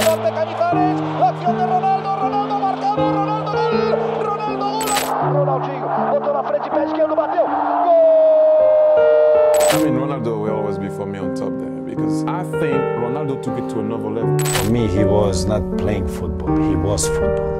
de Cañizares, la acción de Ronaldo, Ronaldo marcado, Ronaldo gol, Ronaldo gol. Ronaldinho botou na frente, pé esquerdo, bateu. Gol! I mean, Ronaldo will always be for me on top there because I think Ronaldo took it to another level. For me, he was not playing football, he was football.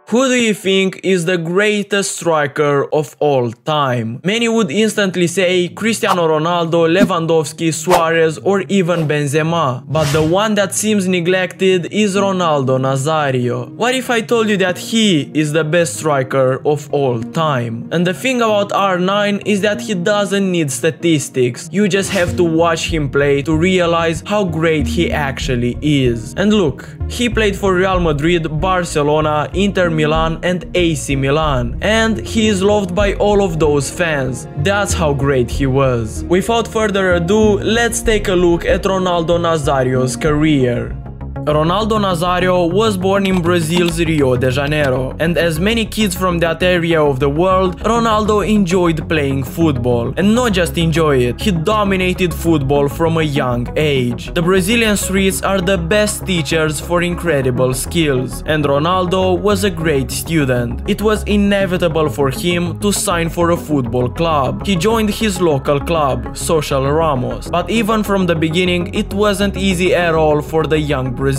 Who do you think is the greatest striker of all time? Many would instantly say Cristiano Ronaldo, Lewandowski, Suarez or even Benzema. But the one that seems neglected is Ronaldo Nazario. What if I told you that he is the best striker of all time? And the thing about R9 is that he doesn't need statistics. You just have to watch him play to realize how great he actually is. And look, he played for Real Madrid, Barcelona, Inter Milan and AC Milan, and he is loved by all of those fans. That's how great he was. Without further ado, let's take a look at Ronaldo Nazario's career. Ronaldo Nazario was born in Brazil's Rio de Janeiro, and as many kids from that area of the world, Ronaldo enjoyed playing football. And not just enjoy it, he dominated football from a young age. The Brazilian streets are the best teachers for incredible skills, and Ronaldo was a great student. It was inevitable for him to sign for a football club. He joined his local club, Social Ramos, but even from the beginning it wasn't easy at all for the young Brazilian.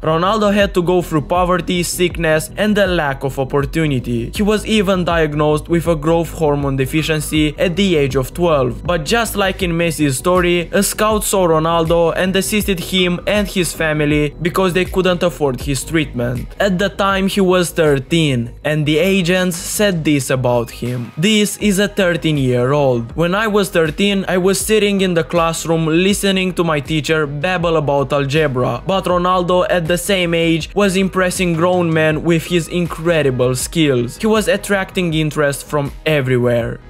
Ronaldo had to go through poverty, sickness and a lack of opportunity. He was even diagnosed with a growth hormone deficiency at the age of 12. But just like in Messi's story, a scout saw Ronaldo and assisted him and his family because they couldn't afford his treatment. At the time he was 13 and the agents said this about him. This is a 13-year-old. When I was 13, I was sitting in the classroom listening to my teacher babble about algebra, but Ronaldo at the same age was impressing grown men with his incredible skills. He was attracting interest from everywhere.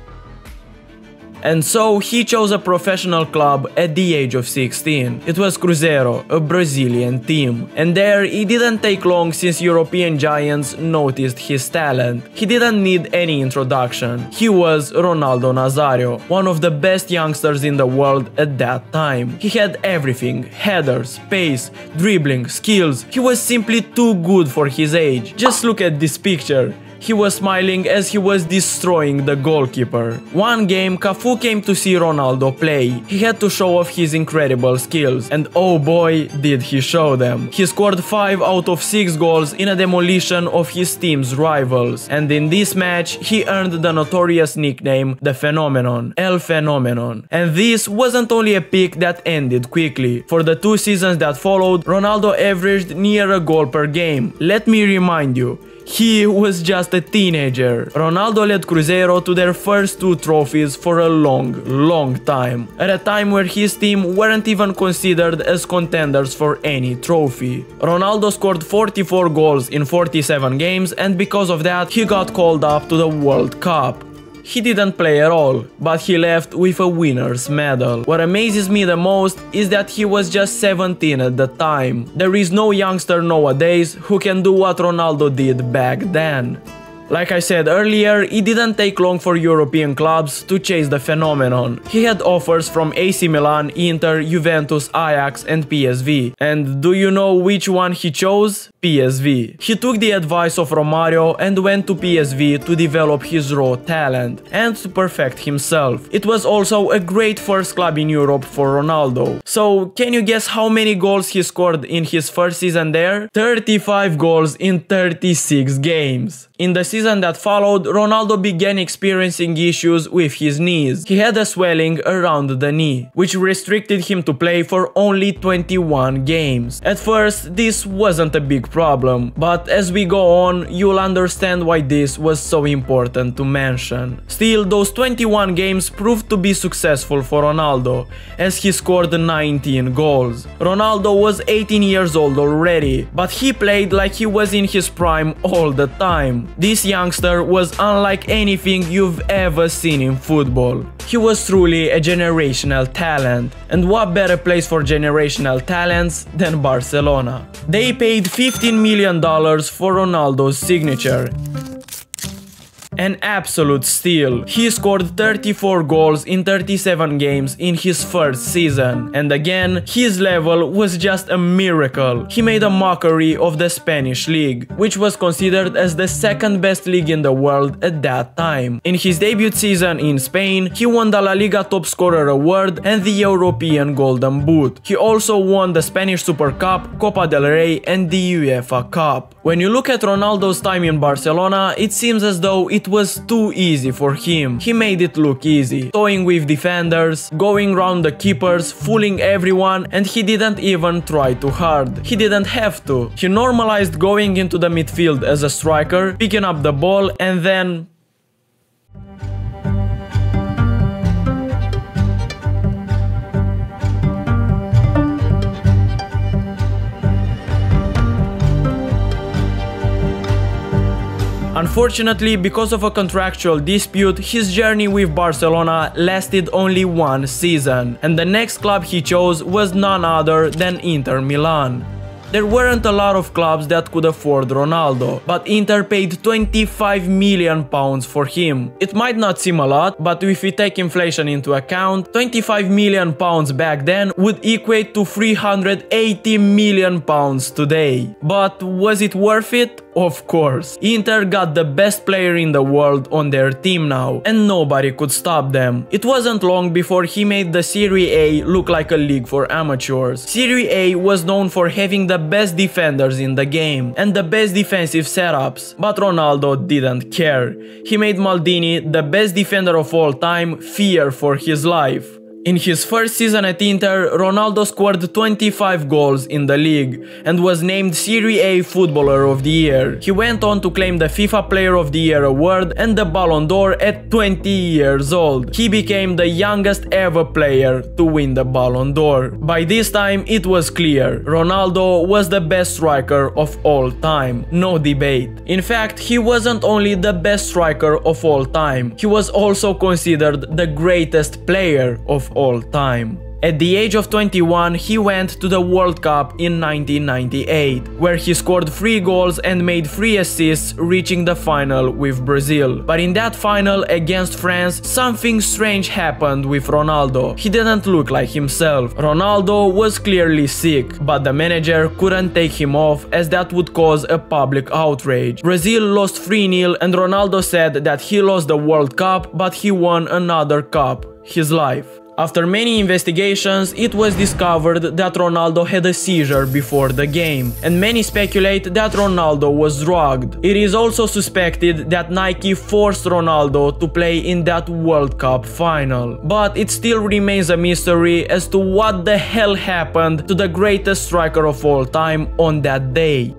And so he chose a professional club at the age of 16. It was Cruzeiro, a Brazilian team. And there it didn't take long since European giants noticed his talent. He didn't need any introduction. He was Ronaldo Nazario, one of the best youngsters in the world at that time. He had everything: headers, pace, dribbling, skills. He was simply too good for his age. Just look at this picture. He was smiling as he was destroying the goalkeeper. One game, Cafu came to see Ronaldo play. He had to show off his incredible skills, and oh boy, did he show them. He scored 5 out of 6 goals in a demolition of his team's rivals, and in this match, he earned the notorious nickname The Phenomenon, El Phenomenon. And this wasn't only a peak that ended quickly. For the 2 seasons that followed, Ronaldo averaged near a goal per game. Let me remind you, he was just a teenager. Ronaldo led Cruzeiro to their first 2 trophies for a long time. At a time where his team weren't even considered as contenders for any trophy. Ronaldo scored 44 goals in 47 games, and because of that he got called up to the World Cup. He didn't play at all, but he left with a winner's medal. What amazes me the most is that he was just 17 at the time. There is no youngster nowadays who can do what Ronaldo did back then. Like I said earlier, it didn't take long for European clubs to chase the phenomenon. He had offers from AC Milan, Inter, Juventus, Ajax and PSV. And do you know which one he chose? PSV. He took the advice of Romario and went to PSV to develop his raw talent and to perfect himself. It was also a great first club in Europe for Ronaldo. So can you guess how many goals he scored in his first season there? 35 goals in 36 games. In the season that followed, Ronaldo began experiencing issues with his knees. He had a swelling around the knee, which restricted him to play for only 21 games. At first, this wasn't a big problem, but as we go on, you'll understand why this was so important to mention. Still, those 21 games proved to be successful for Ronaldo, as he scored 19 goals. Ronaldo was 18 years old already, but he played like he was in his prime all the time. This youngster was unlike anything you've ever seen in football. He was truly a generational talent, and what better place for generational talents than Barcelona? They paid $15 million for Ronaldo's signature. An absolute steal. He scored 34 goals in 37 games in his first season. And again, his level was just a miracle. He made a mockery of the Spanish league, which was considered as the second best league in the world at that time. In his debut season in Spain, he won the La Liga Top Scorer Award and the European Golden Boot. He also won the Spanish Super Cup, Copa del Rey and the UEFA Cup. When you look at Ronaldo's time in Barcelona, it seems as though it was too easy for him. He made it look easy, toying with defenders, going round the keepers, fooling everyone, and he didn't even try too hard. He didn't have to. He normalized going into the midfield as a striker, picking up the ball and then... Unfortunately, because of a contractual dispute, his journey with Barcelona lasted only one season, and the next club he chose was none other than Inter Milan. There weren't a lot of clubs that could afford Ronaldo, but Inter paid 25 million pounds for him. It might not seem a lot, but if we take inflation into account, 25 million pounds back then would equate to 380 million pounds today. But was it worth it? Of course. Inter got the best player in the world on their team now, and nobody could stop them. It wasn't long before he made the Serie A look like a league for amateurs. Serie A was known for having the best defenders in the game and the best defensive setups, but Ronaldo didn't care. He made Maldini, the best defender of all time, fear for his life. In his first season at Inter, Ronaldo scored 25 goals in the league and was named Serie A Footballer of the Year. He went on to claim the FIFA Player of the Year award and the Ballon d'Or at 20 years old. He became the youngest ever player to win the Ballon d'Or. By this time, it was clear. Ronaldo was the best striker of all time. No debate. In fact, he wasn't only the best striker of all time, he was also considered the greatest player of all time. At the age of 21, he went to the World Cup in 1998, where he scored 3 goals and made 3 assists, reaching the final with Brazil. But in that final against France, something strange happened with Ronaldo. He didn't look like himself. Ronaldo was clearly sick, but the manager couldn't take him off as that would cause a public outrage. Brazil lost 3-0 and Ronaldo said that he lost the World Cup, but he won another cup, his life. After many investigations, it was discovered that Ronaldo had a seizure before the game, and many speculate that Ronaldo was drugged. It is also suspected that Nike forced Ronaldo to play in that World Cup final. But it still remains a mystery as to what the hell happened to the greatest striker of all time on that day.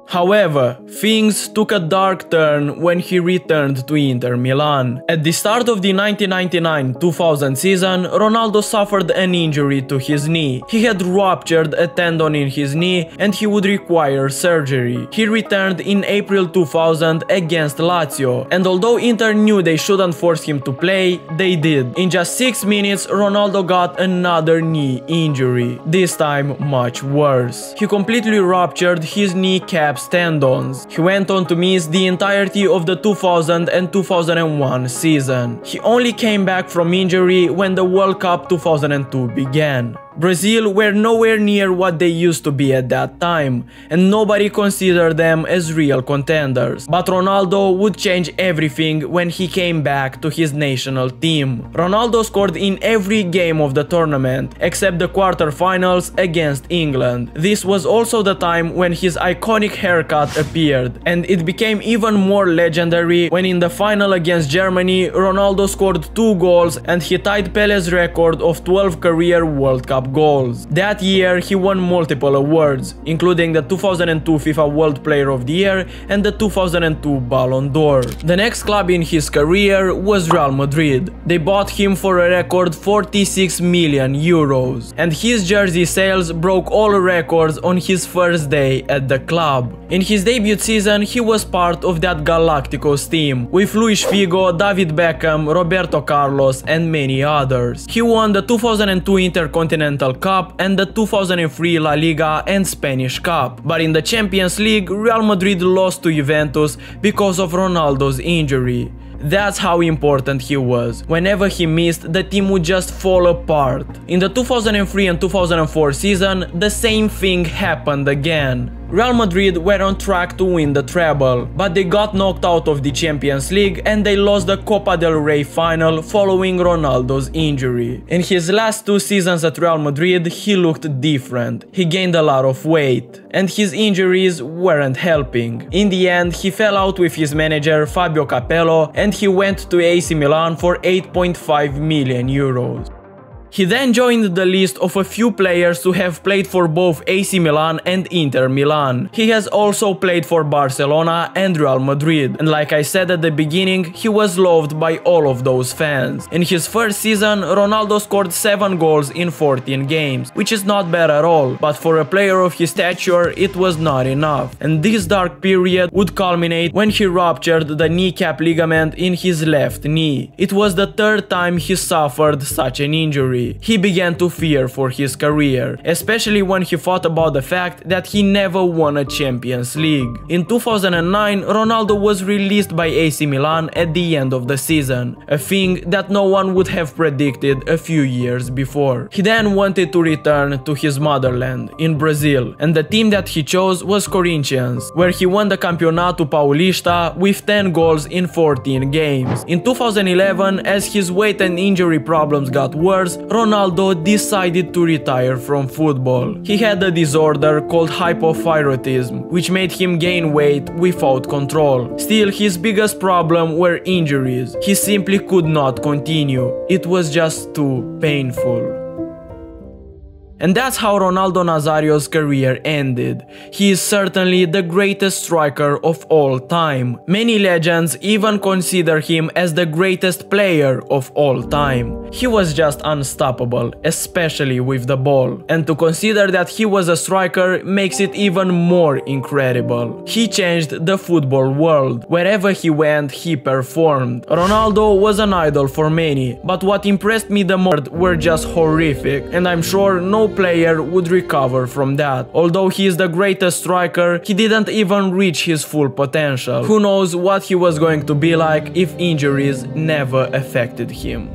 However, things took a dark turn when he returned to Inter Milan. At the start of the 1999-2000 season, Ronaldo suffered an injury to his knee. He had ruptured a tendon in his knee and he would require surgery. He returned in April 2000 against Lazio, and although Inter knew they shouldn't force him to play, they did. In just 6 minutes, Ronaldo got another knee injury, this time much worse. He completely ruptured his kneecap tendons. He went on to miss the entirety of the 2000 and 2001 season. He only came back from injury when the World Cup 2002 began. Brazil were nowhere near what they used to be at that time, and nobody considered them as real contenders. But Ronaldo would change everything when he came back to his national team. Ronaldo scored in every game of the tournament, except the quarterfinals against England. This was also the time when his iconic haircut appeared, and it became even more legendary when in the final against Germany, Ronaldo scored 2 goals and he tied Pele's record of 12 career World Cup goals. That year he won multiple awards, including the 2002 FIFA World Player of the Year and the 2002 Ballon d'Or. The next club in his career was Real Madrid. They bought him for a record 46 million euros, and his jersey sales broke all records on his first day at the club. In his debut season, he was part of that Galacticos team, with Luis Figo, David Beckham, Roberto Carlos and many others. He won the 2002 Intercontinental Continental Cup and the 2003 La Liga and Spanish Cup. But in the Champions League, Real Madrid lost to Juventus because of Ronaldo's injury. That's how important he was. Whenever he missed, the team would just fall apart. In the 2003 and 2004 season, the same thing happened again. Real Madrid were on track to win the treble, but they got knocked out of the Champions League and they lost the Copa del Rey final following Ronaldo's injury. In his last 2 seasons at Real Madrid, he looked different. He gained a lot of weight, and his injuries weren't helping. In the end, he fell out with his manager Fabio Capello and he went to AC Milan for 8.5 million euros. He then joined the list of a few players who have played for both AC Milan and Inter Milan. He has also played for Barcelona and Real Madrid, and like I said at the beginning, he was loved by all of those fans. In his first season, Ronaldo scored 7 goals in 14 games, which is not bad at all, but for a player of his stature, it was not enough. And this dark period would culminate when he ruptured the kneecap ligament in his left knee. It was the 3rd time he suffered such an injury. He began to fear for his career, especially when he thought about the fact that he never won a Champions League. In 2009, Ronaldo was released by AC Milan at the end of the season, a thing that no one would have predicted a few years before. He then wanted to return to his motherland, in Brazil, and the team that he chose was Corinthians, where he won the Campeonato Paulista with 10 goals in 14 games. In 2011, as his weight and injury problems got worse, Ronaldo decided to retire from football. He had a disorder called hypothyroidism, which made him gain weight without control. Still, his biggest problem were injuries. He simply could not continue. It was just too painful. And that's how Ronaldo Nazario's career ended. He is certainly the greatest striker of all time. Many legends even consider him as the greatest player of all time. He was just unstoppable, especially with the ball. And to consider that he was a striker makes it even more incredible. He changed the football world. Wherever he went, he performed. Ronaldo was an idol for many, but what impressed me the most were just horrific, and I'm sure no player would recover from that. Although he is the greatest striker, he didn't even reach his full potential. Who knows what he was going to be like if injuries never affected him.